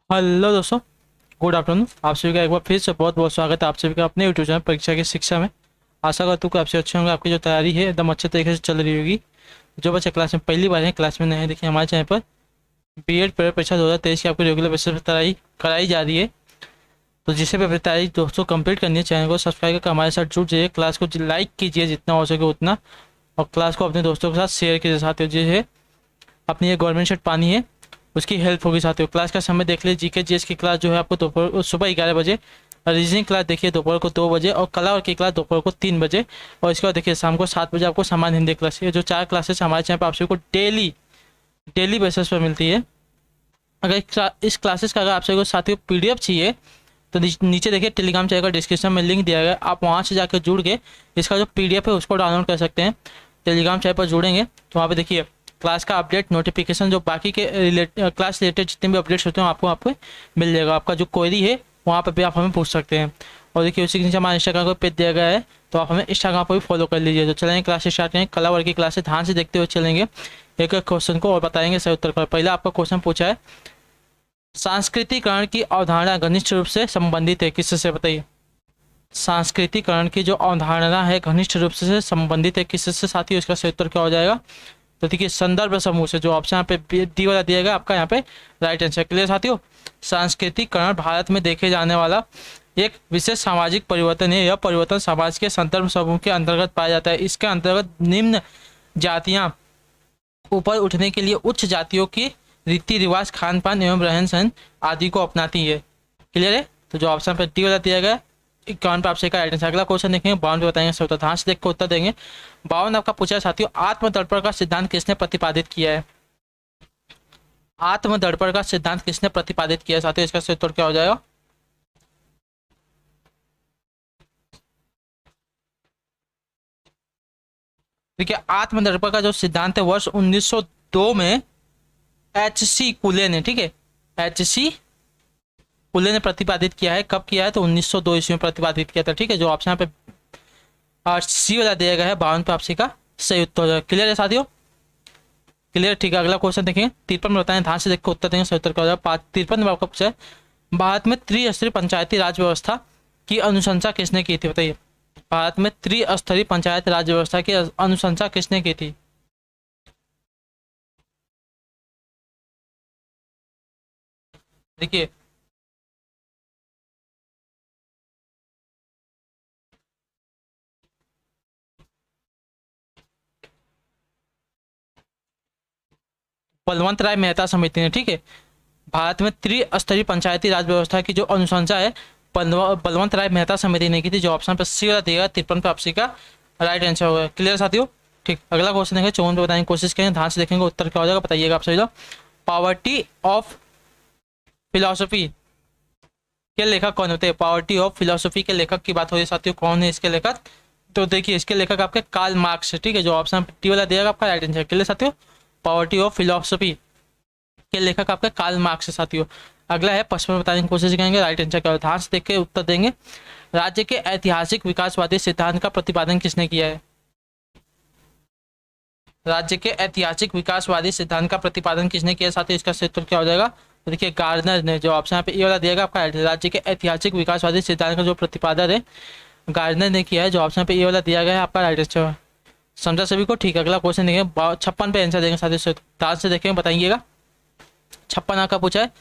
Hello दोस्तों। Good afternoon. आप सभी का एक बार फिर से बहुत बहुत स्वागत है आप सभी का अपने यूट्यूब चैनल परीक्षा की शिक्षा में। आशा करता हूँ कि आपसे अच्छे होंगे। आपकी जो तैयारी है एकदम अच्छे तरीके से चल रही होगी। जो बच्चे क्लास में पहली बार हैं, क्लास में नए हैं, देखिए हमारे चैनल पर बीएड प्रवेश परीक्षा 2023 की आपकी रेगुलर बेसिस पर तैयारी कराई जा रही है। तो जिसे भी अपनी तैयारी दोस्तों कंप्लीट करनी है, चैनल को सब्सक्राइब करके हमारे साथ जुड़ जाइए। क्लास को लाइक कीजिए जितना हो सके उतना, और क्लास को अपने दोस्तों के साथ शेयर कीजिए। साथ ही जिसे अपनी ये गवर्नमेंट शीट पानी है उसकी हेल्प होगी। साथियों क्लास का समय देख लीजिए। जीके जीएस की क्लास जो है आपको दोपहर सुबह 11 बजे, रीजनिंग क्लास देखिए दोपहर को 2 बजे, और कला और की क्लास दोपहर को 3 बजे, और इसके बाद देखिए शाम को 7 बजे आपको सामान्य हिंदी क्लास। ये जो 4 क्लासेस हमारे चैनल पर आप सभी को डेली डेली बेसिस पर मिलती है। अगर इस क्लासेस का अगर आप सभी को साथियों पीडीएफ चाहिए तो नीचे देखिए टेलीग्राम चैनल का डिस्क्रिप्शन में लिंक दिया गया है। आप वहाँ से जाकर जुड़ के इसका जो पीडीएफ है उसको डाउनलोड कर सकते हैं। टेलीग्राम चैनल पर जुड़ेंगे तो वहाँ पे देखिए क्लास का अपडेट नोटिफिकेशन, जो बाकी के क्लास रिलेटेड जितने भी अपडेट्स होते हैं आपको आपको मिल जाएगा। आपका जो क्वेरी है वहाँ पर भी आप हमें पूछ सकते हैं। और देखिए उसी के नीचे हमारा इंस्टाग्राम को पेज दिया गया है, तो आप हमें इंस्टाग्राम पर भी फॉलो कर लीजिए। तो चलेंगे क्लास स्टार्ट करेंगे। कला वर्ग की क्लास से ध्यान से देखते हुए चलेंगे एक एक क्वेश्चन को और बताएंगे सही उत्तर का। पहला आपका क्वेश्चन पूछा है, सांस्कृतिकरण की अवधारणा घनिष्ठ रूप से संबंधित है किससे? बताइए। सांस्कृतिकरण की जो अवधारणा है घनिष्ठ रूप से संबंधित है किससे साथियों? इसका सही उत्तर क्या हो जाएगा? तो देखिए संदर्भ समूह से, जो ऑप्शन यहाँ पे डी वाला दिया गया आपका यहाँ पे राइट आंसर। क्लियर साथियों? सांस्कृतिकरण भारत में देखे जाने वाला एक विशेष सामाजिक परिवर्तन है। यह परिवर्तन समाज के संदर्भ समूह के अंतर्गत पाया जाता है। इसके अंतर्गत निम्न जातियां ऊपर उठने के लिए उच्च जातियों की रीति रिवाज, खान पान एवं रहन सहन आदि को अपनाती है। क्लियर है? तो जो ऑप्शन पे डी वाला दिया गया 51 पे आपसे का राइट आंसर। अगला क्वेश्चन देखेंगे 52 पे बताएंगे सब। ध्यान से देख कर उत्तर देंगे। 52 आपका पूछा है साथियों, आत्मदर्पण का सिद्धांत किसने प्रतिपादित किया है? आत्मदर्पण का सिद्धांत किसने प्रतिपादित किया है साथियों? इसका सही उत्तर क्या हो जाएगा? देखिए आत्मदर्पण का जो सिद्धांत है वर्ष 1902 में एच सी कुले ने, ठीक है, एच सी कुले ने प्रतिपादित किया है। कब किया है? तो 1902 ईस्वी में प्रतिपादित किया था। ठीक है, जो ऑप्शन पे सी वाला दिया गया है 52 पे आपसी का सही उत्तर हो जाएगा। क्लियर है साथियों? क्लियर, ठीक है। अगला क्वेश्चन देखेंगे 53 में बताएं, ध्यान से देख कर उत्तर देंगे, सही उत्तर क्या हो जाएगा? 53 में आपका पूछा है, भारत में त्रिस्तरीय पंचायती राज व्यवस्था की अनुशंसा किसने की थी? बताइए। भारत में त्रिस्तरीय पंचायत राज व्यवस्था की अनुशंसा किसने की थी? देखिए बलवंत राय मेहता समिति ने, ठीक है, भारत में त्रिस्तरीय पंचायती राज व्यवस्था की जो अनुशंसा है बलवंत राय मेहता समिति ने की थी। जो ऑप्शन पर सी वाला दिएगा 53 पे आपसी का राइट आंसर होगा। क्लियर साथियों? ठीक, अगला क्वेश्चन देखेंगे 54 पे बताने की कोशिश करेंगे। ध्यान से देखेंगे उत्तर क्या हो जाएगा, बताइएगा आप सभी लोग। पॉवर्टी ऑफ फिलोसफी के लेखक कौन होते हैं? पॉवर्टी ऑफ फिलोसफी के लेखक की बात हो रही है साथियों। कौन है इसके लेखक? तो देखिए इसके लेखक आपके कार्ल मार्क्स है। ठीक है, जो ऑप्शन टी वाला दिएगा आपका राइट आंसर। क्लियर साथियों? पॉवर्टी ऑफ फिलोसफी के लेखक आपका कार्ल मार्क्स है साथियों। अगला है 55 में बताने की कोशिश करेंगे राइट आंसर क्या है। ध्यान से देख के उत्तर देंगे। राज्य के ऐतिहासिक विकासवादी सिद्धांत का प्रतिपादन किसने किया है? राज्य के ऐतिहासिक विकासवादी सिद्धांत का प्रतिपादन किसने किया साथियों? इसका सही उत्तर क्या हो जाएगा? तो देखिए गार्डनर ने, जो ऑप्शन पे ए वाला दिएगा आपका राज्य के ऐतिहासिक विकासवादी सिद्धांत का जो प्रतिपादन है गार्डनर ने किया है। जो ऑप्शन पे ए वाला दिया गया है आपका राइट आंसर। समझा सभी को? ठीक है, अगला क्वेश्चन देखेंगे 56 पे आंसर देंगे साथियों। ध्यान से देखेंगे, बताइएगा। 56 का पूछा है,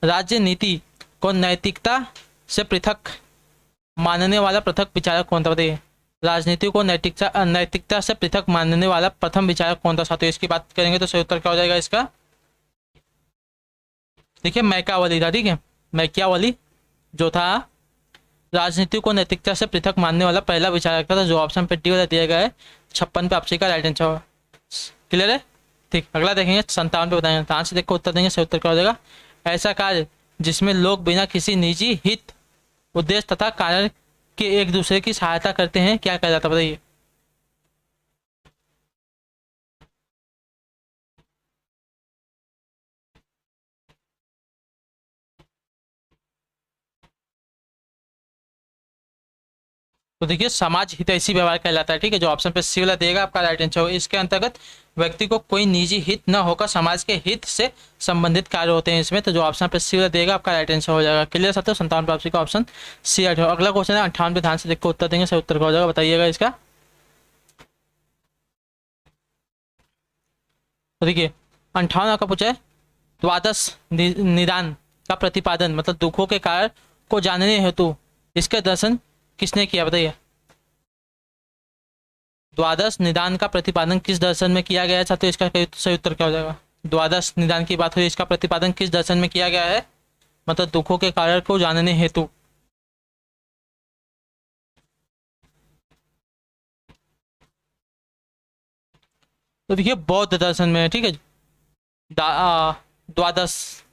राज्य नीति को नैतिकता से पृथक मानने वाला पृथक विचारक कौन था? बताइए। राजनीति को नैतिकता से पृथक मानने वाला प्रथम विचारक कौन था साथियों? इसकी बात करेंगे तो सही उत्तर क्या हो जाएगा इसका? देखिए मैकावली था। ठीक है, मैकियावली जो था राजनीति को नैतिकता से पृथक मानने वाला पहला विचारक था। जो ऑप्शन पे डी वाला दिया गया है 56 पे आपसी का राइट आंसर। क्लियर है? ठीक, अगला देखेंगे 57 पे बताएंगे। ध्यान से देखो उत्तर देंगे, सही उत्तर क्या हो जाएगा? ऐसा कार्य जिसमें लोग बिना किसी निजी हित, उद्देश्य तथा कारण के एक दूसरे की सहायता करते हैं, क्या कहा जाता है? बताइए। तो देखिए समाज हितैषी व्यवहार कहलाता है, ठीक है। जो ऑप्शन पे सी वाला देगा आपका राइट आंसर होगा। इसके अंतर्गत व्यक्ति को कोई निजी हित न होकर समाज के हित से संबंधित कार्य होते हैं इसमें। तो जो ऑप्शन पे सी वाला देगा आपका राइट आंसर हो जाएगा। क्लियर साथियों, संतावन प्राप्ति का ऑप्शन सी राइट होगा। अगला क्वेश्चन है 58 ध्यान से देख कर उत्तर देंगे, सही उत्तर का हो जाएगा, बताइएगा इसका। तो देखिए 58 का पूछा है, द्वादश निदान का प्रतिपादन मतलब दुखों के कारण को जानने हेतु इसका दर्शन किसने किया, बताइए। द्वादश निदान का प्रतिपादन किस दर्शन में किया गया है छात्रों, इसका सही उत्तर क्या हो जाएगा। द्वादश निदान की बात हुई, इसका प्रतिपादन किस दर्शन में किया गया है, मतलब दुखों के कारण को जानने हेतु। तो देखिए बौद्ध दर्शन में है, ठीक है। द्वादश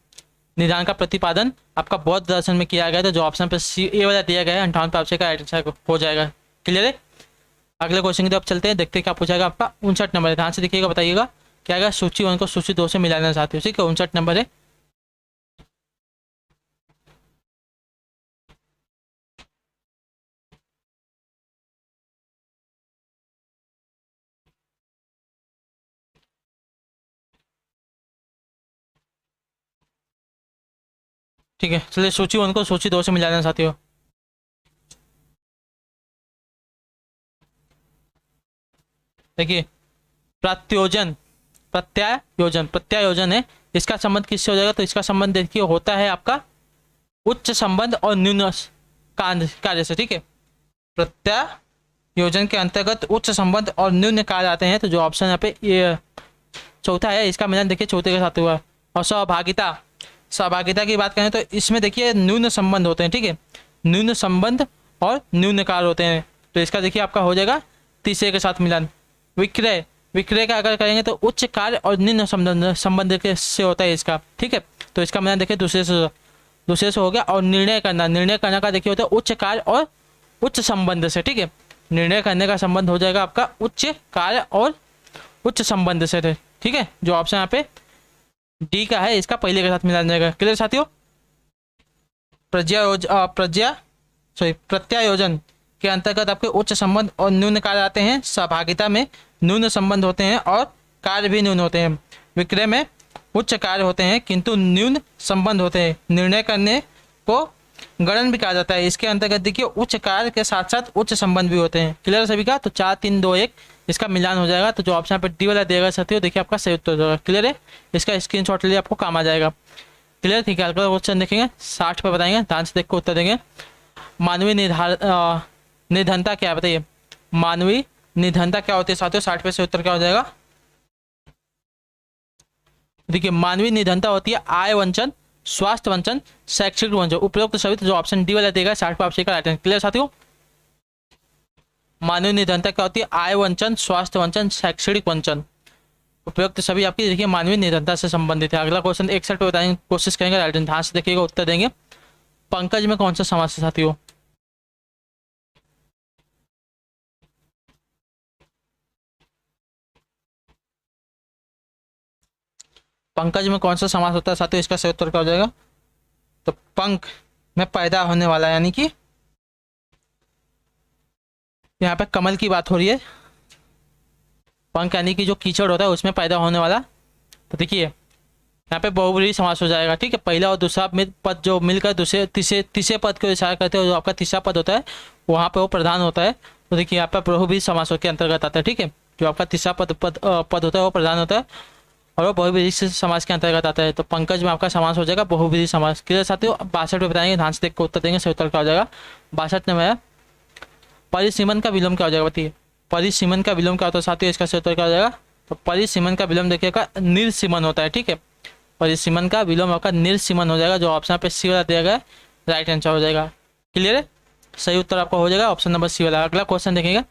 निदान का प्रतिपादन आपका बौद्ध दर्शन में किया गया, तो जो ऑप्शन पे सी ए वाला दिया गया है 58 पे आपसे का राइट आंसर हो जाएगा। क्लियर है। अगले क्वेश्चन की तरफ चलते हैं, देखते हैं क्या पूछाएगा आपका। 59 नंबर है, ध्यान से देखिएगा, बताइएगा क्या आएगा। सूची 1 को सूची 2 से मिलाना चाहते हो, ठीक है। 59 नंबर है। ठीक है, चलिए सूची 1 को सूची 2 से मिलाना चाहते हो। देखिए प्रत्योजन, प्रत्यायोजन, प्रत्यायोजन है, इसका संबंध किससे हो जाएगा, तो इसका संबंध देखिए होता है आपका उच्च संबंध और न्यून कार्य से, ठीक है। प्रत्यायोजन के अंतर्गत उच्च संबंध और न्यून कार्य आते हैं, तो जो ऑप्शन यहाँ पे ये चौथा है, इसका मिलान देखिए चौथे के साथ हुआ। और सहभागिता, सहभागिता की बात करें तो इसमें देखिए न्यून संबंध होते हैं, ठीक है। न्यून संबंध और न्यून कार्य होते हैं, तो इसका देखिए आपका हो जाएगा तीसरे के साथ मिलान। विक्रय, विक्रय का अगर करेंगे तो उच्च कार्य और निम्न संबंध के से होता है इसका, ठीक है। तो इसका मिलान देखिए दूसरे से हो गया। और निर्णय करना, निर्णय करना का देखिए होता है उच्च कार्य और उच्च संबंध से, ठीक है। निर्णय करने का संबंध हो जाएगा आपका उच्च कार्य और उच्च संबंध से, ठीक है। जो ऑप्शन यहाँ पे डी का है, इसका पहले के साथ मिलान जाएगा। क्लियर साथियों। प्रत्यायोजन के अंतर्गत आपके उच्च संबंध और न्यून कार्य आते हैं। सहभागिता में न्यून संबंध होते हैं और कार्य भी न्यून होते हैं। विक्रय में उच्च कार्य होते हैं किंतु न्यून संबंध होते हैं। निर्णय करने को गणन भी कहा जाता है, इसके अंतर्गत देखिए उच्च कार्य के साथ साथ उच्च संबंध भी होते हैं। क्लियर सभी का। तो 4 3 2 1 इसका मिलान हो जाएगा। तो जो ऑप्शन पे डी वाला देगा साथियों, देखिए आपका सही उत्तर होगा। क्लियर है, इसका स्क्रीनशॉट लिए आपको काम आ जाएगा। क्लियर, ठीक है। अगला क्वेश्चन देखेंगे 60 पे, बताएंगे, ध्यान से देख कर उत्तर देंगे। मानवीय निधनता क्या है, बताइए। मानवीय निधनता क्या होती है साथियों, 60 पे से उत्तर क्या हो जाएगा। देखिए मानवीय निधनता होती है आय वंचन, स्वास्थ्य वंचन, शैक्षिक वंचन, उपरोक्त सभी। तो जो ऑप्शन डी वाला देगा 60 पे आपसे का राइट आंसर। क्लियर साथियों। मानवीय निधनता क्या होती है, आय वंचन, स्वास्थ्य वंचन, शैक्षणिक वंचन, उपयुक्त सभी आपकी देखिए मानवीय निधनता से संबंधित है। अगला क्वेश्चन 61 पे बताएंगे, कोशिश करेंगे राइट आंसर, ध्यान से देखिएगा, उत्तर देंगे। पंकज में कौन सा समास है साथियों। पंकज में कौन सा समास होता है साथियों, इसका सही उत्तर क्या हो जाएगा। तो पंख में पैदा होने वाला, यानी कि यहाँ पे कमल की बात हो रही है। पंख यानी कि जो कीचड़ होता है उसमें पैदा होने वाला। तो देखिए यहाँ पे बहुब्रीहि समास हो जाएगा, ठीक है। पहला और दूसरा पद जो मिलकर दूसरे तीसरे पद को इशारा करते हैं, जो आपका तीसरा पद होता है वहाँ पे वो प्रधान होता है। तो देखिए यहाँ पे बहुब्रीहि समासों के अंतर्गत आता है, ठीक है। जो आपका तीसरा पद होता है वो प्रधान होता है और वो बहुब्रीहि समास के अंतर्गत आता है। तो पंकज में आपका समास हो जाएगा बहुब्रीहि समास। क्लियर साथियों। 62 पे बताएंगे, ध्यान से देख कर उत्तर देंगे, सही उत्तर क्या हो जाएगा। 62 में परिसीमन का विलोम क्या हो जाएगा, बताइए। परिसीमन का विलोम क्या होता है साथियों, इसका सही उत्तर क्या हो जाएगा। तो परिसीमन का विलोम देखिएगा निर्सीमन होता है, ठीक है। परिसीमन का विलोम आपका निर्सीमन हो जाएगा। जो ऑप्शन पे सी वाला दिया गया है राइट आंसर हो जाएगा। क्लियर है, सही उत्तर आपका हो जाएगा ऑप्शन नंबर सी वाला। अगला क्वेश्चन देखेंगे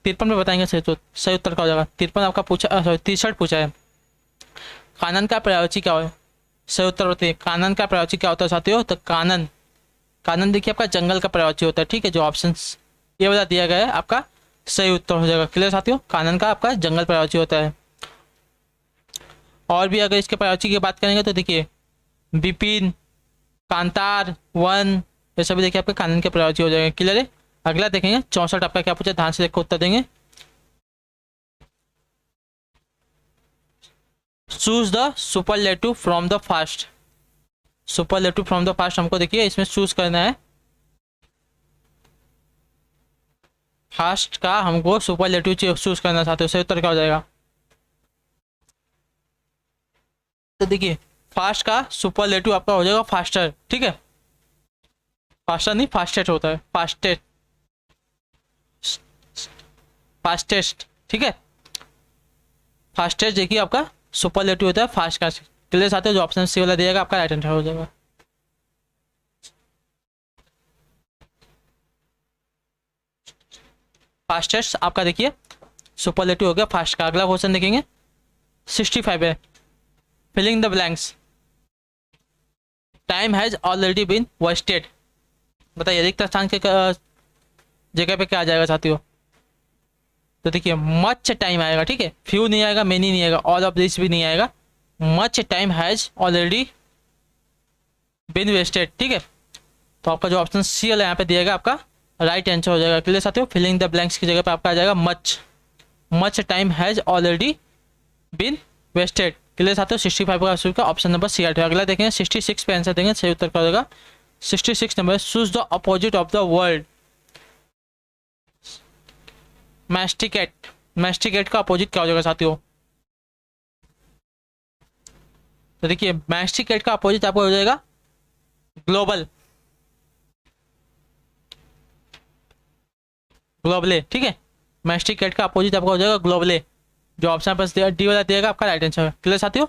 53 में बताएंगे, सही उत्तर क्या हो जाएगा। 53 आपका पूछा, सॉरी 63 पूछा है। कानन का पर्यायवाची क्या है, सही उत्तर बताइए। कानन का पर्यायवाची क्या होता है साथियों। तो कानन, कानन देखिए आपका जंगल का पर्यायवाची होता है, ठीक है। जो ऑप्शन ये वाला दिया गया है आपका सही उत्तर हो जाएगा। क्लियर साथियों। कानन का आपका जंगल पर्यायवाची होता है। और भी अगर इसके पर्यायवाची की बात करेंगे तो देखिए विपिन, कांतार, वन, ये सभी देखिए आपके कानन के पर्यायवाची हो जाएंगे। क्लियर है। अगला देखेंगे 64 आपका क्या पूछा, ध्यान से देखो उत्तर देंगे। Choose the superlative from the fast. Superlative from the fast हमको देखिए इसमें चूज करना है। फास्ट का हमको सुपरलेटिव चूज करना चाहते हो, सही उत्तर क्या हो जाएगा? तो देखिए फास्ट का सुपरलेटिव आपका हो जाएगा फास्टर, ठीक है। फास्टर नहीं, फास्टेस्ट होता है, फास्टेस्ट, फास्टेस्ट, ठीक है। फास्टेस्ट देखिए आपका सुपरलेटिव होता है फास्ट का। क्लियर साथ है, जो ऑप्शन सी वाला दिएगा आपका राइट आंसर हो जाएगा। फास्टेस्ट आपका देखिए सुपरलेटिव हो गया फास्ट का। अगला क्वेश्चन देखेंगे 65 है, filling the blanks. Time has already been wasted. बताइए रिक्त स्थान के जगह पे क्या आ जाएगा साथियों? तो देखिए मच टाइम आएगा, ठीक है। फ्यू नहीं आएगा, मेनी नहीं आएगा, ऑल ऑफ दिस भी नहीं आएगा। Much time has already been wasted, ठीक है। तो आपका जो ऑप्शन सी वाला यहाँ पे दिएगा आपका राइट आंसर हो जाएगा। क्लियर साथियों, फिलिंग द ब्लैंक्स की जगह पे आपका आ जाएगा much. Much time has already been wasted. Clear साथियों, 65 का आंसर का ऑप्शन नंबर सी आठ है। अगला देखेंगे 66 पे आंसर देंगे, सही उत्तर क्या होगा? 66 number, choose the opposite of the word. Masticate. Masticate का अपोजिट क्या हो जाएगा साथियों? तो देखिए मैस्टिकेट का अपोजिट आपको हो जाएगा ग्लोबल, ग्लोबले, ठीक है। मैस्टिकेट का अपोजिट आपका हो जाएगा ग्लोबले। जो ऑप्शन पर डी वाला दिएगा आपका राइट आंसर है। क्लियर साथियों,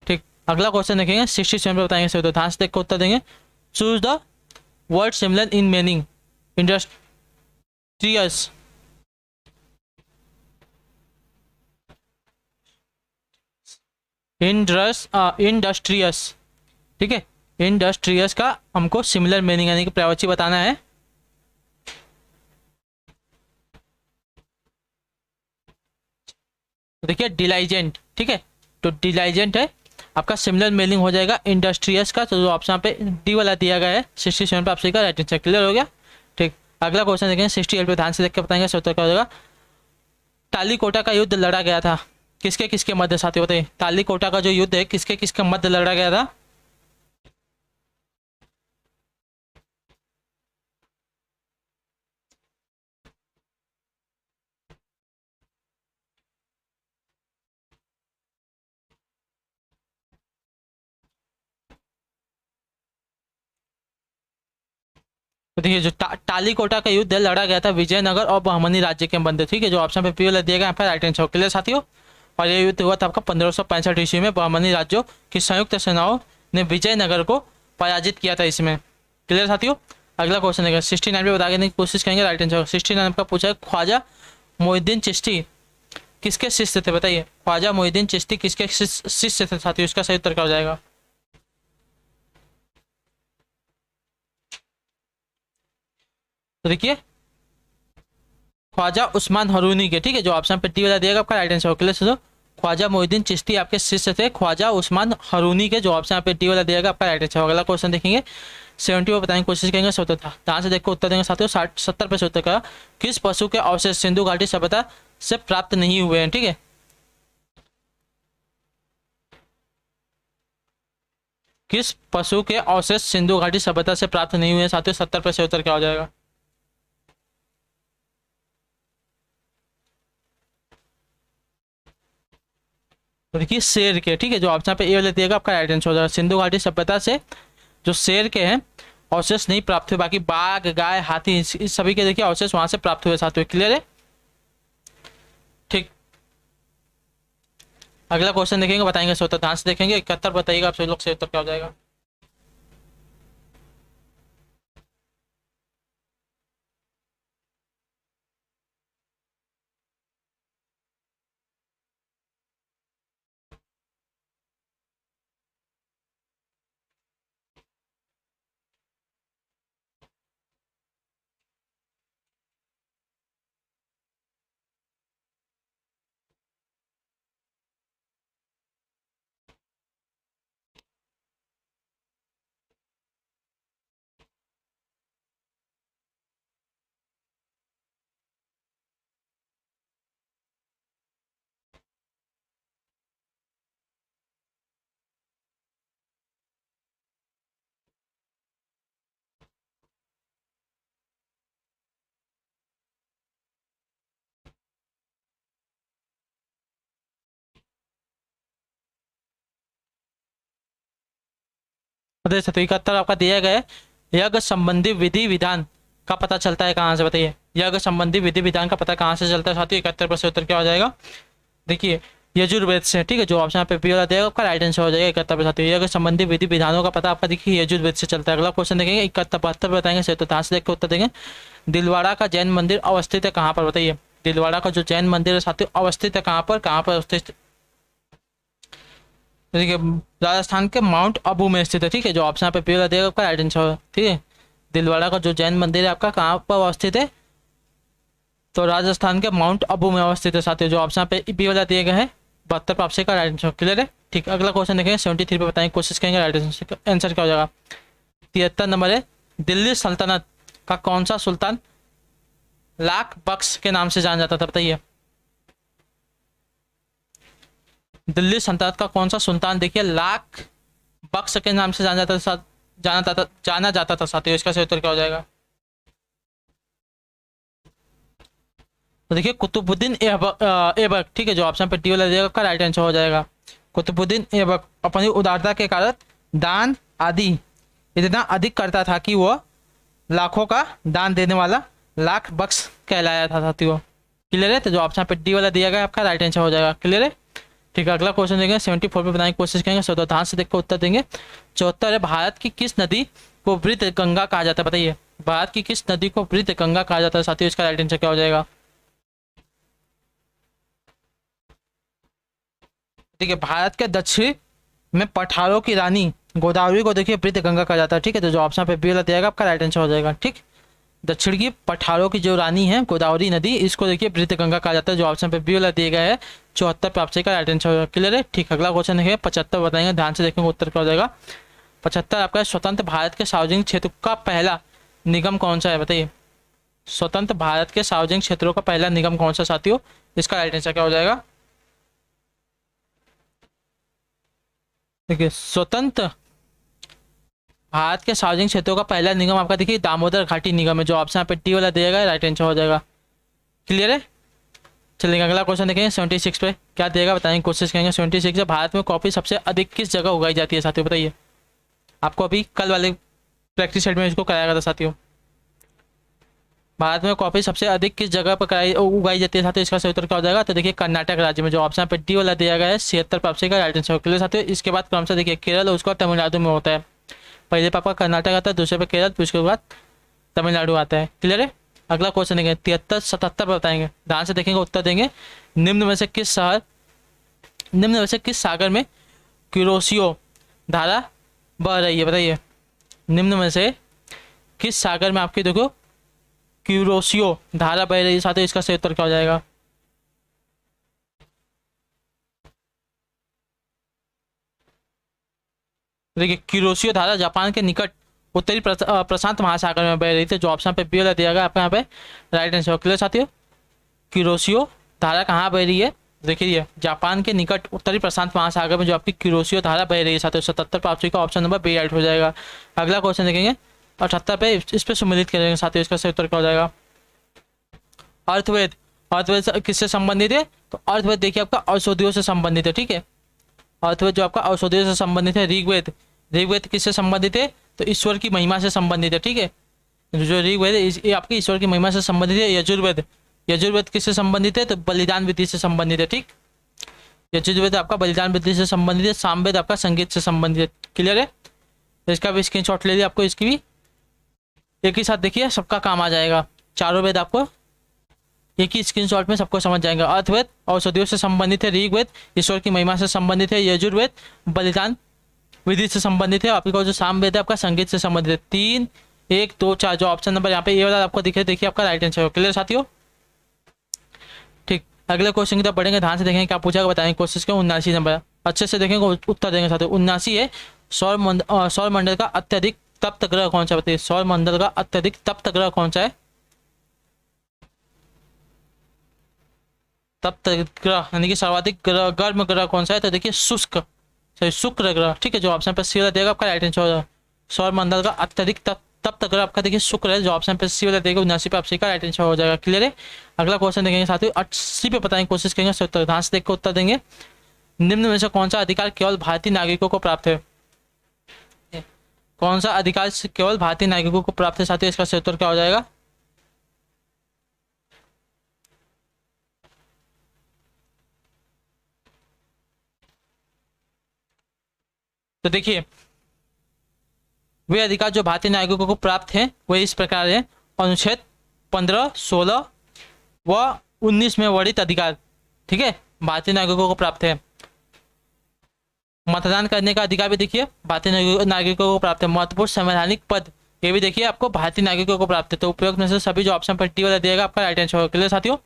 ठीक। अगला क्वेश्चन देखेंगे 67 पे बताएंगे सही, तो ध्यान से देख के उत्तर देंगे। Choose the word similar in meaning. Industrious. Industrious, ठीक है। इंडस्ट्रियस का हमको सिमिलर मीनिंग यानी कि प्रवची बताना है। तो देखिए डिलाइजेंट, ठीक है। तो डिलाइजेंट है आपका सिमिलर मीनिंग हो जाएगा इंडस्ट्रियस का। तो जो ऑप्शन पे डी वाला दिया गया है 67 पे आपसे का राइट आंसर। क्लियर हो गया, ठीक। अगला क्वेश्चन देखेंगे 68 पे, ध्यान से देख के बताएंगे सही उत्तर क्या हो जाएगा। तालीकोटा का युद्ध लड़ा गया था किसके किसके मध्य साथी, बताइए। तालीकोटा का जो युद्ध है किसके किसके मध्य लड़ा गया था? तो देखिए जो तालीकोटा का युद्ध है लड़ा गया था विजयनगर और बहमनी राज्य के मध्य, ठीक है। जो ऑप्शन पे पी वाला दिया गया यहाँ पर राइट आंसर। क्लियर साथियों, और ये युद्ध हुआ था आपका 1565 ईस्वी में बहमनी राज्यों की संयुक्त सेनाओं ने विजयनगर को पराजित किया था इसमें। क्लियर साथियों, अगला क्वेश्चन देगा 69 पे बता देने की कोशिश करेंगे, राइट आंसर। 69 का पूछा है ख्वाजा मोहिद्दीन चिश्ती किसके शिष्य थे, बताइए। ख्वाजा मोहिद्दीन चिश्ती किसके शिष्य थे साथियों? इसका सही उत्तर क्या हो जाएगा? तो देखिए ख्वाजा उस्मान हरूनी के, ठीक है। जो ऑप्शन पे टी वाला दिएगा आपका राइट आंसर। क्लियर सुनो, ख्वाजा मोहिद्दीन चिश्ती आपके शिष्य थे ख्वाजा उस्मान हरूनी के। जो ऑप्शन पे टी वाला दिएगा आपका राइट आंसर। अगला क्वेश्चन देखेंगे 70 में बताने की कोशिश करेंगे सत्तर था, ध्यान से देखो उत्तर देंगे साथियों। 60 70 पे उत्तर का किस पशु के अवशेष सिंधु घाटी सभ्यता से प्राप्त नहीं हुए हैं, ठीक है। किस पशु के अवशेष सिंधु घाटी सभ्यता से प्राप्त नहीं हुए हैं साथियों? 70 पे से उत्तर क्या हो जाएगा? तो देखिए शेर के, ठीक है। जो ऑप्शन पे ए वाले दिएगा आपका राइट आंसर हो जाएगा। सिंधु घाटी सभ्यता से जो शेर के हैं अवशेष नहीं प्राप्त हुए, बाकी बाघ गाय हाथी इस सभी के देखिए अवशेष वहां से प्राप्त हुए साथियों। क्लियर है, ठीक। अगला क्वेश्चन देखेंगे बताएंगे सो, ध्यान से देखेंगे 71 बताइएगा आप सभी लोग से उत्तर क्या हो जाएगा। देख सकते हो 71 आपका दिया गया है। यज्ञ संबंधी विधि विधान का पता चलता है कहाँ से, बताइए। यज्ञ संबंधी विधि विधान का पता कहाँ से चलता है साथियों? 71 पर से उत्तर क्या हो जाएगा? देखिए यजुर्वेद से, ठीक है। जो ऑप्शन पे बी वाला देगा आपका राइट आंसर हो जाएगा 71 पर साथियों। यज्ञ संबंधी विधि विधानों का पता आपका देखिए यजुर्वेद से चलता है। अगला क्वेश्चन देखेंगे 71 72 बताएंगे सही, तो ध्यान से देख के उत्तर देंगे। दिलवाड़ा का जैन मंदिर अवस्थित है कहाँ पर, बताइए। दिलवाड़ा का जो जैन मंदिर है साथियों अवस्थित है कहाँ पर, कहाँ पर अवस्थित? देखिए राजस्थान के माउंट आबू में स्थित है, ठीक है। जो ऑप्शन पे बी वाला देगा आपका राइट आंसर, ठीक है। दिलवाड़ा का जो जैन मंदिर है आपका कहाँ पर अवस्थित है? तो राजस्थान के माउंट आबू में अवस्थित है साथियों। जो ऑप्शन पे बी वाला दिए गए हैं 72 पर आपसे का राइट आंसर, क्लियर है। ठीक, अगला क्वेश्चन देखेंगे 73 पे बताएंगे, कोशिश करेंगे राइट आंसर क्या हो जाएगा। 73 नंबर है, दिल्ली सल्तनत का कौन सा सुल्तान लाख बख्श के नाम से जाना जाता था, बताइए। दिल्ली सल्तनत का कौन सा सुल्तान देखिए लाख बख्श के नाम से जाना जाता था साथियों। इसका सही उत्तर क्या हो जाएगा? तो देखिए कुतुबुद्दीन ऐबक, ठीक है। जो ऑप्शन पे डी वाला देगा आपका राइट आंसर हो जाएगा। कुतुबुद्दीन ऐबक अपनी उदारता के कारण दान आदि इतना अधिक करता था कि वो लाखों का दान देने वाला लाख बख्श कहलाया था साथियों, क्लियर है। तो जो ऑप्शन पे डी वाला दिया गया आपका राइट आंसर हो जाएगा, क्लियर है। ठीक है, अगला क्वेश्चन देंगे 74 पे बनाने की कोशिश करेंगे, सावधान से देखकर उत्तर देंगे। 74 है, भारत की किस नदी को वृत गंगा कहा जाता है, बताइए। भारत की किस नदी को वृत गंगा कहा जाता है साथियों? इसका राइट आंसर क्या हो जाएगा? देखिए भारत के दक्षिण में पठारों की रानी गोदावरी को देखिए वृत गंगा कहा जाता है, ठीक है। तो जो ऑप्शन पे बी वाला दिया आपका राइट आंसर हो जाएगा, ठीक। दक्षिण की पठारों की जो रानी है गोदावरी नदी, इसको देखिए वृत गंगा कहा जाता है। जो ऑप्शन पे बी वाला दिया गया है 74 पे आपसे का राइट आंसर होगा, क्लियर है। ठीक, अगला क्वेश्चन देखिए 75 बताएंगे, ध्यान से देखेंगे उत्तर क्या हो जाएगा। 75 आपका स्वतंत्र भारत के सार्वजनिक क्षेत्र का पहला निगम कौन सा है, बताइए। स्वतंत्र भारत के सार्वजनिक क्षेत्रों का पहला निगम कौन सा साथियों? इसका राइट आंसर क्या हो जाएगा? देखिए स्वतंत्र भारत के सार्वजनिक क्षेत्रों का पहला निगम आपका देखिए दामोदर घाटी निगम है। जो ऑप्शन पे डी वाला दिएगा राइट आंसर हो जाएगा, क्लियर है। चलिए अगला क्वेश्चन देखेंगे 76 पे क्या देगा बताएंगे, कोशिश करेंगे। 76 है, भारत में कॉफी सबसे अधिक किस जगह उगाई जाती है साथियों, बताइए। आपको अभी कल वाले प्रैक्टिस सेट में इसको कराया गया था साथियों। भारत में कॉफी सबसे अधिक किस जगह पर उगाई जाती है साथियों? इसका सही उत्तर क्या हो जाएगा? तो देखिए कर्नाटक राज्य में। जो ऑप्शन पे डी वाला दिया गया है 76 पे आपसे का राइट आंसर, क्लियर साथियों। इसके बाद क्रम से देखिए केरल उसका तमिलनाडु में होता है। पहले पापा कर्नाटक आता है, दूसरे पे केरल, फिर उसके बाद तमिलनाडु आता है, क्लियर है। अगला क्वेश्चन देंगे 73 77 पर बताएंगे, ध्यान से देखेंगे उत्तर देंगे। निम्न में से किस सागर में क्यूरोसियो धारा बह रही है, बताइए। निम्न में से किस सागर में आपकी देखो क्यूरोसियो धारा बह रही है साथियों? इसका सही उत्तर क्या हो जाएगा? देखिए क्यूरोसियो धारा जापान के निकट उत्तरी प्रशांत महासागर में बह रही थी। जो ऑप्शन पे बी वाला दिया गया आपका यहाँ पे राइट आंसर, क्लियर साथियों। क्यूरोसियो धारा कहाँ बह रही है? देखिए जापान के निकट उत्तरी प्रशांत महासागर में जो आपकी क्यूरोसियो धारा बह रही है साथियों। 77 पे आपका ऑप्शन नंबर बी राइट हो जाएगा। अगला क्वेश्चन देखेंगे 78 पे, इस पे सम्मिलित करेंगे साथियों। इसका सही उत्तर क्या हो जाएगा? अर्थवेद। अर्थवेद किससे संबंधित है? तो अर्थवेद देखिए आपका औषधियों से संबंधित है, ठीक है। अर्थवेद जो आपका औषधियों से संबंधित है। ऋग्वेद, ऋग्वेद किससे संबंधित है? तो ईश्वर की महिमा से संबंधित है, ठीक है। जो ऋग्वेद है ये आपकी ईश्वर की महिमा से संबंधित है। यजुर्वेद, यजुर्वेद किससे संबंधित है? तो बलिदान विधि से संबंधित है, ठीक। यजुर्वेद आपका बलिदान विधि से संबंधित है। सामवेद आपका संगीत से संबंधित है, क्लियर है। तो इसका भी स्क्रीनशॉट ले लिया, आपको इसकी भी एक ही साथ देखिए सबका काम आ जाएगा। चारों वेद आपको एक ही स्क्रीनशॉट में सबको समझ जाएगा। अर्थवेद औषधियों से संबंधित है। ऋग्वेद ईश्वर की महिमा से संबंधित है। यजुर्वेद बलिदान विधि से संबंधित है। आपका जो सामवेद है आपका संगीत से संबंधित है। 3 1 2 4 जो ऑप्शन नंबर यहाँ पे ये वाला आपको दिखे, देखिए आपका राइट आंसर हो, क्लियर साथियों। ठीक, अगले क्वेश्चन की तरफ बढ़ेंगे, ध्यान से देखेंगे क्या पूछा बताएंगे। कोशिश करें 79 नंबर, अच्छे से देखेंगे उत्तर देंगे साथियों। 79 है, सौर मंडल का अत्यधिक तप्त ग्रह कौन सा बताइए। सौर मंडल का अत्यधिक तप्त ग्रह कौन सा है? तप्त ग्रह यानी कि सर्वाधिक गर्म ग्रह कौन सा है? तो देखिए शुक्र ग्रह, ठीक है। जो ऑप्शन पर सी वाला देगा आपका राइट आंसर होगा। सौर मंडल का अत्यधिक तप्त ग्रह आपका देखिए शुक्र है। जो ऑप्शन पे सी वाला देगा 79 पे आपसे का राइट आंसर हो जाएगा, क्लियर है। अगला क्वेश्चन देखेंगे साथियों 80 पे बताएंगे, कोशिश करेंगे उत्तर ध्यान से देख कर उत्तर देंगे। निम्न में से कौन सा अधिकार केवल भारतीय नागरिकों को प्राप्त है? कौन सा अधिकार केवल भारतीय नागरिकों को प्राप्त है साथियों? इसका सही उत्तर क्या हो जाएगा? तो देखिए, वे अधिकार जो भारतीय नागरिकों को प्राप्त है वे इस प्रकार है। अनुच्छेद 15, 16 व 19 में वर्णित अधिकार, ठीक है, भारतीय नागरिकों को प्राप्त है। मतदान करने का अधिकार भी देखिए भारतीय नागरिकों को प्राप्त है। महत्वपूर्ण संवैधानिक पद, ये भी देखिए आपको भारतीय नागरिकों को प्राप्त है। तो उपयुक्त में से सभी जो ऑप्शन पर टी वाला दिएगा आपका राइट आंसर होगा। क्लियर साथियों?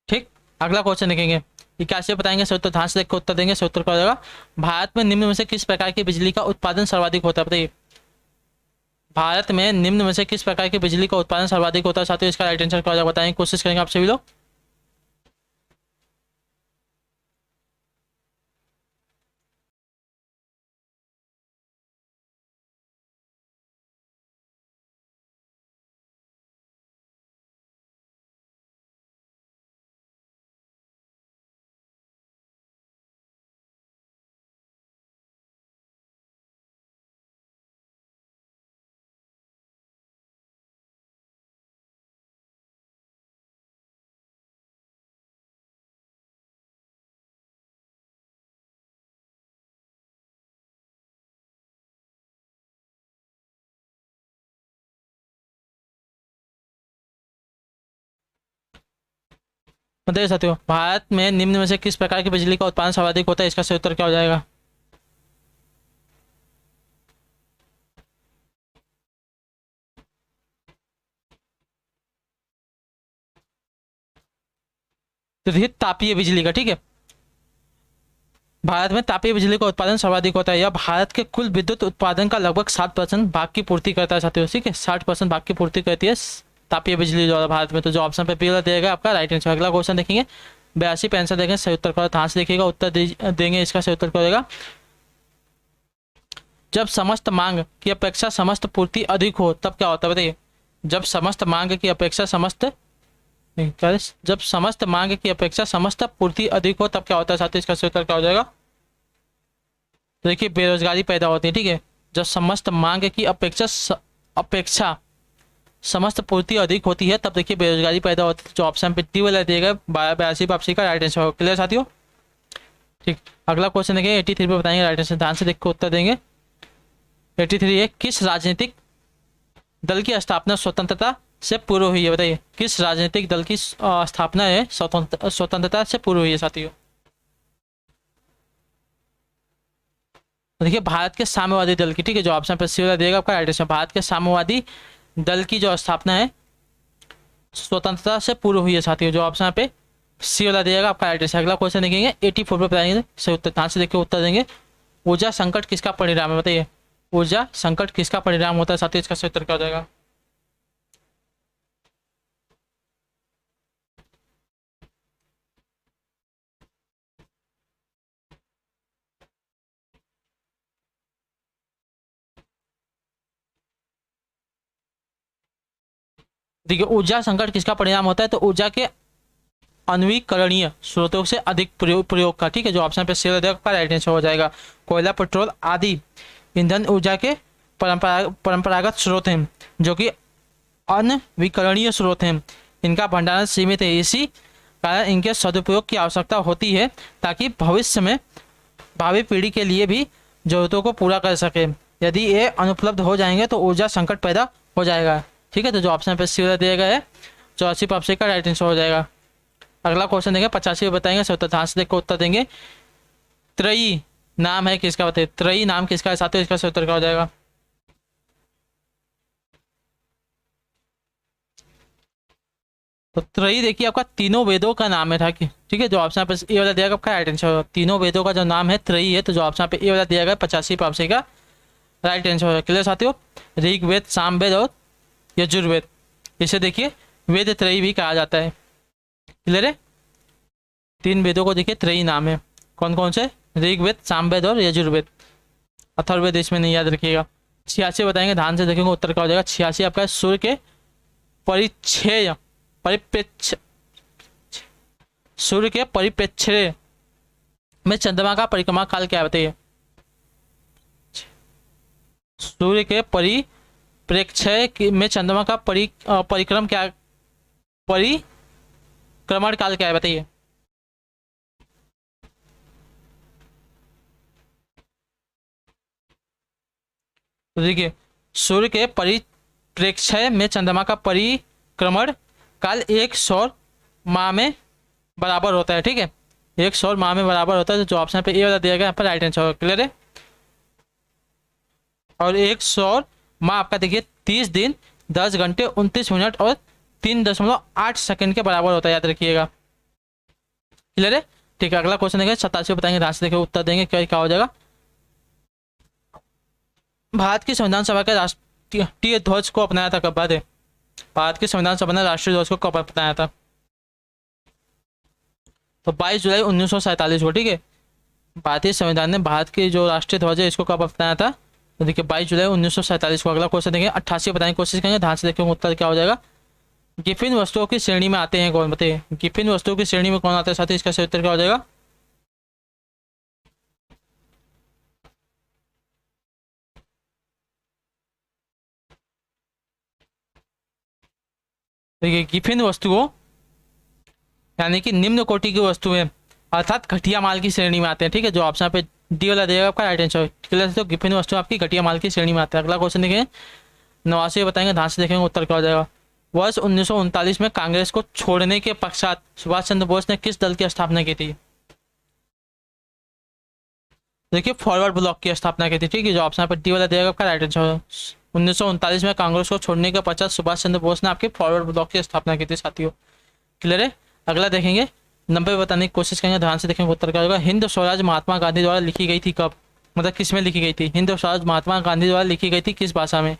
ठीक, अगला क्वेश्चन देखेंगे। 81 बताएंगे सही उत्तर, ध्यान से देख के उत्तर देंगे। सही उत्तर क्या हो जाएगा? भारत में निम्न में से किस प्रकार की बिजली का उत्पादन सर्वाधिक होता है? बताइए, भारत में निम्न में से किस प्रकार की बिजली का उत्पादन सर्वाधिक होता है साथियों? इसका राइट आंसर क्या हो जाएगा बताएंगे, कोशिश करेंगे आप सभी लोग। बताइए साथियों, भारत में निम्न में से किस प्रकार की बिजली का उत्पादन सर्वाधिक होता है? इसका सही उत्तर क्या हो जाएगा? तो देखिए तापीय बिजली का, ठीक है, भारत में तापीय बिजली का उत्पादन सर्वाधिक होता है। यह भारत के कुल विद्युत उत्पादन का लगभग 60% भाग की पूर्ति करता है साथियों। ठीक है, 60% भाग की पूर्ति करती है तापीय बिजली जो है भारत में। तो जो ऑप्शन पे पी देगा आपका राइट आंसर। अगला क्वेश्चन देखेंगे, 82 पे आंसर देखेंगे, सही उत्तर का ध्यान से देखिएगा, उत्तर देंगे। इसका सही उत्तर क्या होगा? जब समस्त मांग की अपेक्षा समस्त पूर्ति अधिक हो तब क्या होता है? बताइए, जब समस्त मांग की अपेक्षा समस्त जब समस्त मांग की अपेक्षा समस्त पूर्ति अधिक हो तब क्या होता है साथियों? इसका सही उत्तर क्या हो जाएगा? तो देखिए, बेरोजगारी पैदा होती है। ठीक है, जब समस्त मांग की अपेक्षा समस्त पूर्ति अधिक होती है तब देखिए बेरोजगारी पैदा होती है। जो ऑप्शन पे टी वाला दिएगा 82 पे आपसी का राइट आंसर होगा। क्लियर साथियों? ठीक, अगला क्वेश्चन देखेंगे, 83 पे बताएंगे राइट आंसर, ध्यान से देख के उत्तर देंगे। 83 है, किस राजनीतिक दल की स्थापना स्वतंत्रता से पूर्व हुई है? बताइए, किस राजनीतिक दल की स्थापना है स्वतंत्रता से पूर्व हुई है साथियों? देखिए, भारत के साम्यवादी दल की, ठीक है, जो ऑप्शन पे सी वाला दिएगा आपका राइट आंसर। भारत के साम्यवादी दल की जो स्थापना है स्वतंत्रता से पूर्व हुई है साथियों। जो ऑप्शन पे सी वाला दिएगा आपका राइट आंसर। अगला क्वेश्चन देखेंगे, 84 पे बताएंगे सही उत्तर, ध्यान से देखिए उत्तर देंगे। ऊर्जा संकट किसका परिणाम है? बताइए, ऊर्जा संकट किसका परिणाम होता है साथियों? इसका सही उत्तर क्या हो जाएगा? देखिए, ऊर्जा संकट किसका परिणाम होता है? तो ऊर्जा के अनवीकरणीय स्रोतों से अधिक प्रयोग का, ठीक है, जो ऑप्शन पे सी का राइट आंसर हो जाएगा। कोयला, पेट्रोल आदि ईंधन ऊर्जा के परंपरागत स्रोत हैं जो कि अनवीकरणीय स्रोत हैं। इनका भंडारण सीमित है, इसी कारण इनके सदुपयोग की आवश्यकता होती है ताकि भविष्य में भावी पीढ़ी के लिए भी जरूरतों को पूरा कर सके। यदि ये अनुपलब्ध हो जाएंगे तो ऊर्जा संकट पैदा हो जाएगा। ठीक है, तो जो ऑप्शन पे सी दिया गया है 84 पे आपसे का राइट आंसर हो जाएगा। अगला क्वेश्चन देंगे, 85 में बताएंगे, सही उत्तर ध्यान से देखकर उत्तर देंगे। त्रयी नाम है किसका? बताइए, त्रयी नाम किसका है साथियों? इसका सही उत्तर क्या हो जाएगा? तो त्रयी देखिए आपका तीनों वेदों का नाम है था कि, ठीक है, जो ऑप्शन पे ए वाला दिया गया आपका राइट आंसर होगा। तीनों वेदों का जो नाम है त्रयी है, तो जो ऑप्शन पे ए वाला दिया गया 85 पे आपसे का राइट आंसर होगा। क्लियर साथियों? ऋग्वेद, सामवेद और यजुर्वेद, इसे देखिए वेद त्रयी भी कहा जाता है। क्लियर है? तीन वेदों को देखिए त्रयी नाम है, कौन कौन से? ऋग्वेद, सामवेद और यजुर्वेद। अथर्ववेद इसमें नहीं याद रखिएगा। 86 बताएंगे, ध्यान से देखेंगे उत्तर क्या हो जाएगा। 86 आपका सूर्य के परिच्छेय परिप्रेक्ष्य सूर्य के परिप्रेक्ष्य में चंद्रमा का परिक्रमा काल क्या है बताइए। सूर्य के परिप्रेक्ष्य में चंद्रमा का परिक्रम क्या, परिक्रमण काल क्या है बताइए। तो देखिए, सूर्य के परिप्रेक्ष्य में चंद्रमा का परिक्रमण काल 1 सौर माह में बराबर होता है। ठीक है, 1 सौर माह में बराबर होता है। तो जो ऑप्शन पे ए वाला दिया गया यहाँ पर राइट आंसर होगा। क्लियर है। और 1 सौर माह आपका देखिए 30 दिन 10 घंटे 29 मिनट और 3.8 सेकंड के बराबर होता है, याद रखिएगा। क्लियर है। ठीक है, अगला क्वेश्चन देखें 87 बताएंगे, ध्यान से देखिए उत्तर देंगे क्या हो जाएगा। भारत की संविधान सभा के राष्ट्रीय ध्वज को अपनाया था कब? बात है, भारत की संविधान सभा ने राष्ट्रीय ध्वज को कब अपनाया था? तो 22 जुलाई 1947 को। ठीक है, भारतीय संविधान ने भारत की जो राष्ट्रीय ध्वज है इसको कब अपनाया था? तो देखिए 22 जुलाई 1947 को। अगला क्वेश्चन देखेंगे 88 बताने की कोशिश करेंगे, ध्यान से देखिए उत्तर क्या हो जाएगा। गिफिन वस्तुओं की श्रेणी में आते हैं कौन? बताइए, गिफिन वस्तुओं की श्रेणी में कौन आता है साथी? इसका सही उत्तर क्या हो जाएगा? देखिए, गिफिन वस्तुओं यानी कि निम्न कोटि की वस्तुएं अर्थात घटिया माल की श्रेणी में आते हैं। ठीक है, जो ऑप्शन पे डी वाला देगा आपका राइट आंसर। क्लियर। तो गिफिन वस्तु आपकी घटिया माल की श्रेणी में आते हैं। अगला क्वेश्चन देखें 89 बताएंगे, ध्यान से देखेंगे उत्तर क्या हो जाएगा। वर्ष 1939 में कांग्रेस को छोड़ने के पश्चात सुभाष चंद्र बोस ने किस दल की स्थापना की थी? देखिए, फॉरवर्ड ब्लॉक की स्थापना की थी। ठीक है, जो ऑप्शन पर डी वाला देगा आपका राइट आंसर। 1939 में कांग्रेस को छोड़ने के पश्चात सुभाष चंद्र बोस ने आपके फॉरवर्ड ब्लॉक की स्थापना की थी साथियों। क्लियर है। अगला देखेंगे 90 बताने की कोशिश करेंगे, ध्यान से देखेंगे उत्तर क्या होगा। हिंद स्वराज महात्मा गांधी द्वारा लिखी गई थी कब? मतलब किस में लिखी गई थी? हिंद स्वराज महात्मा गांधी द्वारा लिखी गई थी किस भाषा में?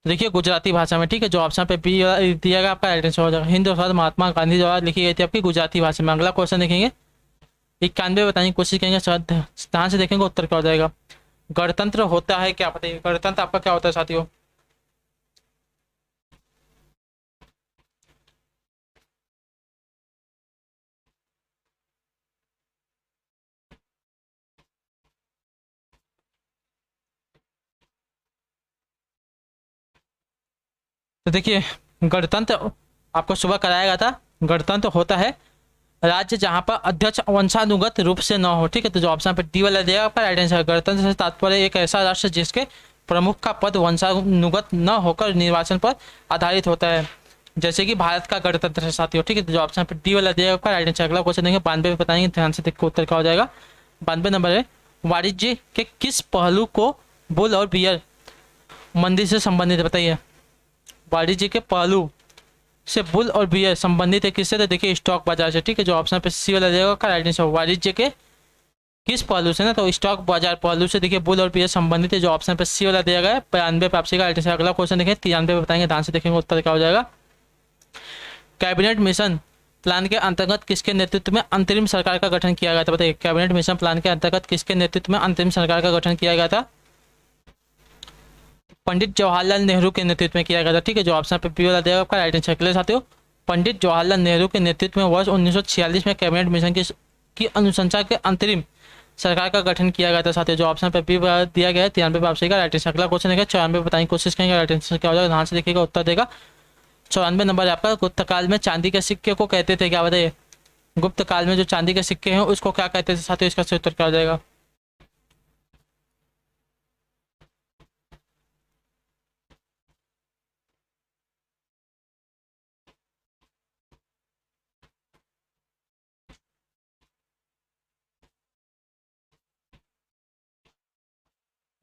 देखिए, गुजराती भाषा में। ठीक है, जो ऑप्शन पे बी दिया गया आपका राइट आंसर हो जाएगा। हिंद स्वराज महात्मा गांधी द्वारा लिखी गई थी आपकी गुजराती भाषा में। अगला क्वेश्चन देखेंगे 91 बताने की कोशिश करेंगे, ध्यान से देखेंगे उत्तर क्या हो जाएगा। गणतंत्र होता है क्या? बताइए, गणतंत्र आपका क्या होता है साथियों? तो देखिए, गणतंत्र आपको सुबह कराया गया था। गणतंत्र होता है राज्य जहां पर अध्यक्ष वंशानुगत रूप से न हो। ठीक है, तो जो ऑप्शन पे डी वाला दिया आपका राइट आंसर। गणतंत्र से तात्पर्य एक ऐसा राष्ट्र जिसके प्रमुख का पद वंशानुगत न होकर निर्वाचन पर आधारित होता है, जैसे कि भारत का गणतंत्र है साथियों। ठीक है, तो जो ऑप्शन पे डी वाला दिया आपका राइट आंसर। अगला क्वेश्चन देंगे 92 बताएंगे, ध्यान से देखो उत्तर क्या हो जाएगा। 92 नंबर है, वाणिज्य के किस पहलू को बुल और बियर मंदी से संबंधित है? बताइए, वाणिज्य के पहलू से बुल और बियर संबंधित है किससे? तो देखिए स्टॉक बाजार से। ठीक है, जो ऑप्शन पे सी वाला देगा का राइट आंसर। वाणिज्य के किस पहलू से ना, तो स्टॉक बाजार पहलू से देखिए बुल और बियर संबंधित है, जो ऑप्शन पे सी वाला दिया गया है। 92 पे आपसे का राइट आंसर। अगला क्वेश्चन देखें 93 पे बताएंगे, ध्यान से देखेंगे उत्तर क्या हो जाएगा। कैबिनेट मिशन प्लान के अंतर्गत किसके नेतृत्व में अंतरिम सरकार का गठन किया गया था? बताइए, कैबिनेट मिशन प्लान के अंतर्गत किसके नेतृत्व में अंतरिम सरकार का गठन किया गया था? पंडित जवाहरलाल नेहरू के नेतृत्व में किया गया था। ठीक है, जो ऑप्शन पे बी वाला देगा आपका राइट आंसर। क्लियर साथियों, पंडित जवाहरलाल नेहरू के नेतृत्व में वर्ष 1946 में कैबिनेट मिशन की अनुशंसा के अंतरिम सरकार का गठन किया गया था साथियों। जो ऑप्शन पे बी दिया गया है 93 पे आपसे का राइट आंसर। अगला क्वेश्चन देगा 94 बताने की कोशिश करेंगे, राइट आंसर क्या हो जाएगा, ध्यान से देखिएगा उत्तर देगा। 94 नंबर आपका, गुप्त काल में चांदी के सिक्के को कहते थे क्या? बताइए, गुप्त काल में जो चांदी के सिक्के हैं उसको क्या कहते थे साथियों? इसका सही उत्तर क्या हो जाएगा।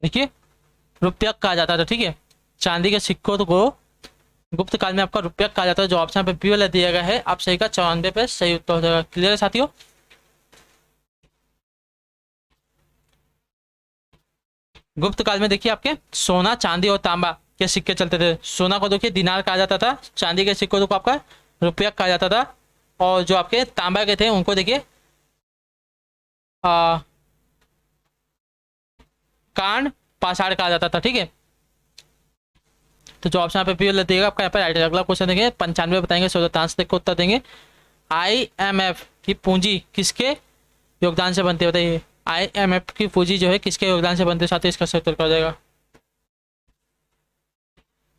देखिए, रुपया कहा जाता था। ठीक है, चांदी के सिक्कों को गुप्त काल में आपका रुपया कहा जाता है। जो ऑप्शन पे बी वाला दिया गया है आप सही का 94 पे सही उत्तर हो जाएगा। क्लियर है साथियों। गुप्त काल में देखिए आपके सोना चांदी और तांबा के सिक्के चलते थे। सोना को देखिए दिनार कहा जाता था, चांदी के सिक्कों को आपका रुपया कहा जाता था, और जो आपके तांबा के थे उनको देखिए कांड पाषाण कहा जाता था। ठीक है, तो जो ऑप्शन यहाँ पे बी वाला दिएगा आपका यहाँ पे राइट है। अगला क्वेश्चन देंगे 95 बताएंगे, 14 देख के उत्तर देंगे। IMF की पूंजी किसके योगदान से बनती है बताइए। IMF की पूंजी जो है किसके योगदान से बनती है, साथ ही इसका सही उत्तर क्या हो जाएगा।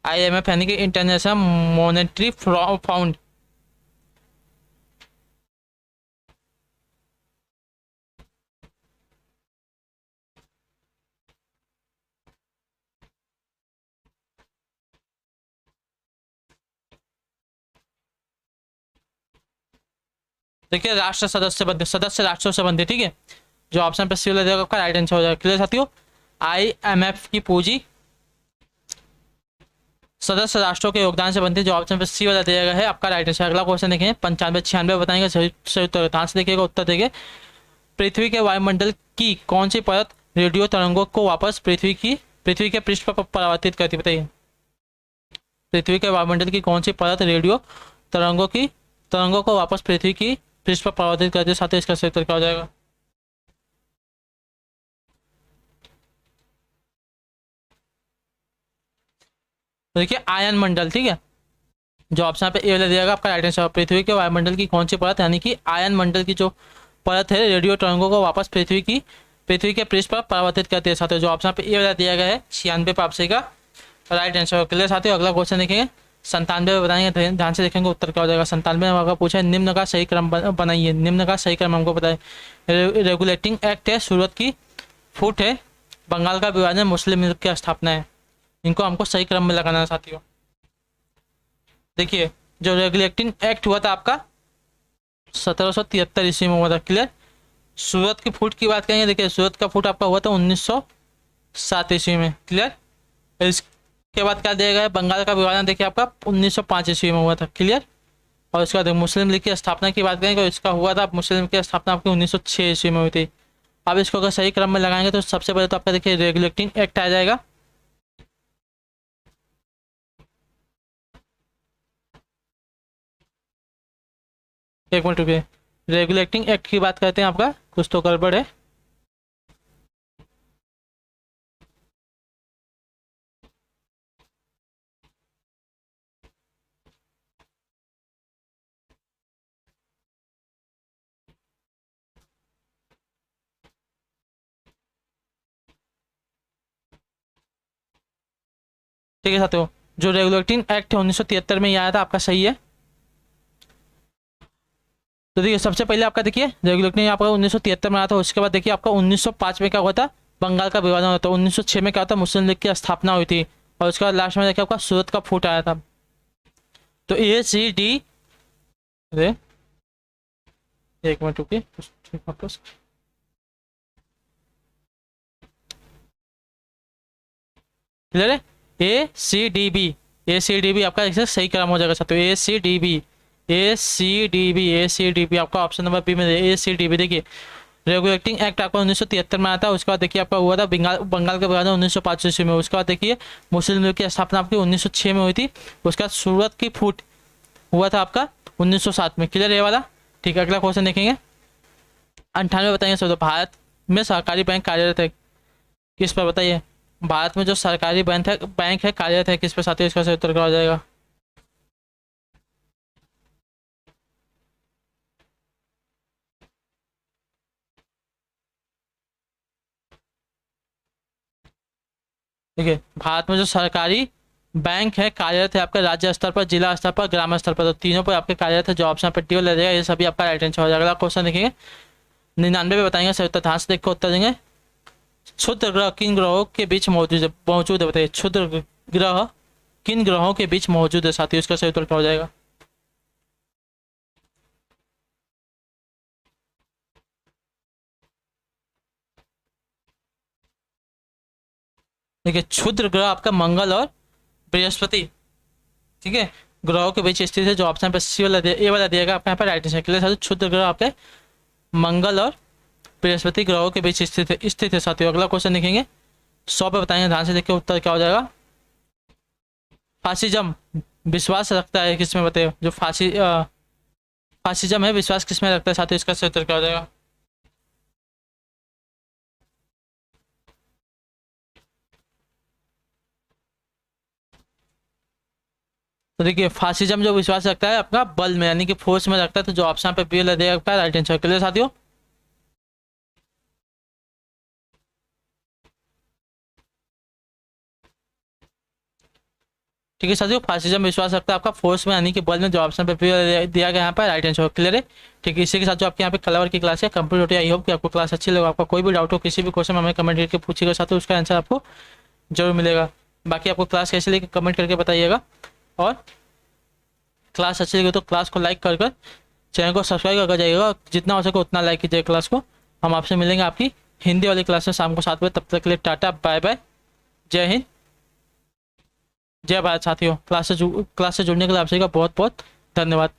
IMF यानी कि इंटरनेशनल मॉनेटरी फाउंड। देखिए राष्ट्र सदस्य बनते, सदस्य राष्ट्रों से बनते, ठीक है। जो ऑप्शन पे सी वाला देगा आपका राइट आंसर हो जाएगा। क्लियर साथियों। IMF की पूंजी सदस्य राष्ट्रों के योगदान से बनती है, जो ऑप्शन पे सी वाला दिया गया है आपका राइट आंसर। अगला क्वेश्चन देखें 95 96 बताएंगे, सही सही उत्तर कहाँ से देखिएगा उत्तर देंगे। पृथ्वी के वायुमंडल की कौन सी परत रेडियो तरंगों को वापस पृथ्वी के पृष्ठ पर परावर्तित करती है बताइए। पृथ्वी के वायुमंडल की कौन सी परत रेडियो तरंगों को वापस पृथ्वी की पृष्ठ पर परावर्तित करती है, साथ ही इसका सही उत्तर क्या हो जाएगा। तो देखिए आयन मंडल, ठीक है। जो ऑप्शन पे ए वाला दिया गया आपका राइट आंसर। पृथ्वी के वायुमंडल की कौन सी परत यानी कि आयन मंडल की जो परत है रेडियो तरंगों को वापस पृथ्वी के पृष्ठ पर परावर्तित करती है साथियों। जो ऑप्शन पे ए वाला दिया गया है 96 पे आपसे का राइट आंसर। क्लियर साथियों। अगला क्वेश्चन देखेंगे 97 बताएंगे, ध्यान से देखेंगे उत्तर क्या हो जाएगा। 97 में अगर पूछा है निम्न का सही क्रम बनाइए, निम्न का सही क्रम हमको बताए। रेगुलेटिंग एक्ट है, सूरत की फूट है, बंगाल का विभाजन, मुस्लिम लीग की स्थापना है। इनको हमको सही क्रम में लगाना है साथियों। देखिए जो रेगुलेटिंग एक्ट हुआ था आपका 1773 ईस्वी में हुआ था। क्लियर। सूरत की फूट की बात करेंगे, देखिए सूरत का फूट आपका हुआ था 1907 ईस्वी में। क्लियर। इसके बाद क्या दिया गया है, बंगाल का विभाजन देखिए आपका 1905 ईस्वी में हुआ था। क्लियर। और उसके बाद मुस्लिम लीग की स्थापना की बात करेंगे, इसका हुआ था मुस्लिम लीग की स्थापना आपकी 1906 ईस्वी में हुई थी। अब इसको अगर सही क्रम में लगाएंगे तो सबसे पहले तो आपका देखिए रेगुलेटिंग एक्ट आ जाएगा। एक मिनट रुकिए, रेगुलेटिंग एक्ट की बात करते हैं, आपका कुछ तो गड़बड़ है। ठीक है साथियों, जो रेगुलेटिंग एक्ट है 1973 में ये आया था, आपका सही है। तो देखिए सबसे पहले आपका देखिए रेगुलेटिंग आपका 1973 में आया था। उसके बाद देखिए आपका 1905 में क्या हुआ था, बंगाल का विभाजन हुआ था। 1906 में क्या था, मुस्लिम लीग की स्थापना हुई थी। और उसके बाद लास्ट में देखिए आपका सूरत का फूट आया था। तो ACD, अरे एक मिनट रुकिए वापस। क्लियर है। ACDB आपका इससे सही क्रम हो जाएगा साथियों। ACDB आपका ऑप्शन नंबर बी में ACDB। देखिए रेगुलेटिंग एक्ट आपका 1973 में आया था। उसके बाद देखिए आपका हुआ था बंगाल का विभाजन 1905 ईस्वी में। उसके बाद देखिए मुस्लिम लीग की स्थापना आपकी 1906 में हुई थी। उसके बाद सूरत की फूट हुआ था आपका 1907 में। क्लियर है वाला। ठीक है। अगला क्वेश्चन देखेंगे 98 बताएंगे सर। भारत में सरकारी बैंक कार्यरत है किस पर बताइए। भारत में जो सरकारी बैंक है कार्यरत है किस पर साथियों, इसका सही उत्तर क्या हो जाएगा। देखिए भारत में जो सरकारी बैंक है कार्यरत है आपका राज्य स्तर पर, जिला स्तर पर, ग्राम स्तर पर, तो तीनों पर आपके कार्यरत है। जो ऑप्शन पर टी ले जाएगा ये सभी आपका राइट आंसर हो जाएगा। अगला क्वेश्चन देखेंगे 99 में बताएंगे सही उत्तर, ध्यान से देख कर उत्तर देंगे। क्षुद्र ग्रह किन ग्रहों के बीच मौजूद है बताइए। क्षुद्र ग्रह किन ग्रहों के बीच मौजूद है साथियों, इसका सही उत्तर क्या हो जाएगा। देखिए क्षुद्र ग्रह आपका मंगल और बृहस्पति, ठीक है, ग्रहों के बीच स्थित है। जो ऑप्शन पे सी वाला ए वाला दिएगा आपका यहाँ पर राइट आंसर। क्लियर साथियों। क्षुद्र ग्रह आपके मंगल और बृहस्पति ग्रहों के बीच स्थित है साथियों। अगला क्वेश्चन देखेंगे 100 पे बताएंगे, ध्यान से देखिए उत्तर क्या हो जाएगा। फासिज्म विश्वास रखता है किसमें बताइए। जो फासिज्म है विश्वास किसमें रखता है साथियों, इसका सही उत्तर क्या हो जाएगा। तो देखिए फासिज्म जो विश्वास रखता है आपका बल में यानी कि फोर्स में रखता है, तो जो ऑप्शन यहाँ पे बी वाला देगा आपका राइट आंसर। क्लियर साथियों? ठीक है साथियों, फासिज्म विश्वास रखता है आपका फोर्स में यानी कि बल में, जो ऑप्शन पे बी वाला दिया गया यहाँ पर राइट आंसर। क्लियर है? ठीक है, इसी के साथ जो आपके यहाँ पे कलर की क्लास है कंप्लीट होती है। आई होप कि आपको क्लास अच्छी लगे। आपका कोई भी डाउट हो, किसी भी क्वेश्चन में हमें कमेंट करके पूछिएगा साथियों, उसका आंसर आपको जरूर मिलेगा। बाकी आपको क्लास कैसी लगी कमेंट करके बताइएगा, और क्लास अच्छी लगी तो क्लास को लाइक कर कर चैनल को सब्सक्राइब कर जाइएगा। जितना हो सके उतना लाइक कीजिए क्लास को। हम आपसे मिलेंगे आपकी हिंदी वाली क्लास में शाम को 7 बजे। तब तक के लिए टाटा बाय बाय, जय हिंद जय भारत साथियों। क्लास से जुड़ने के लिए आप सभी का बहुत बहुत धन्यवाद।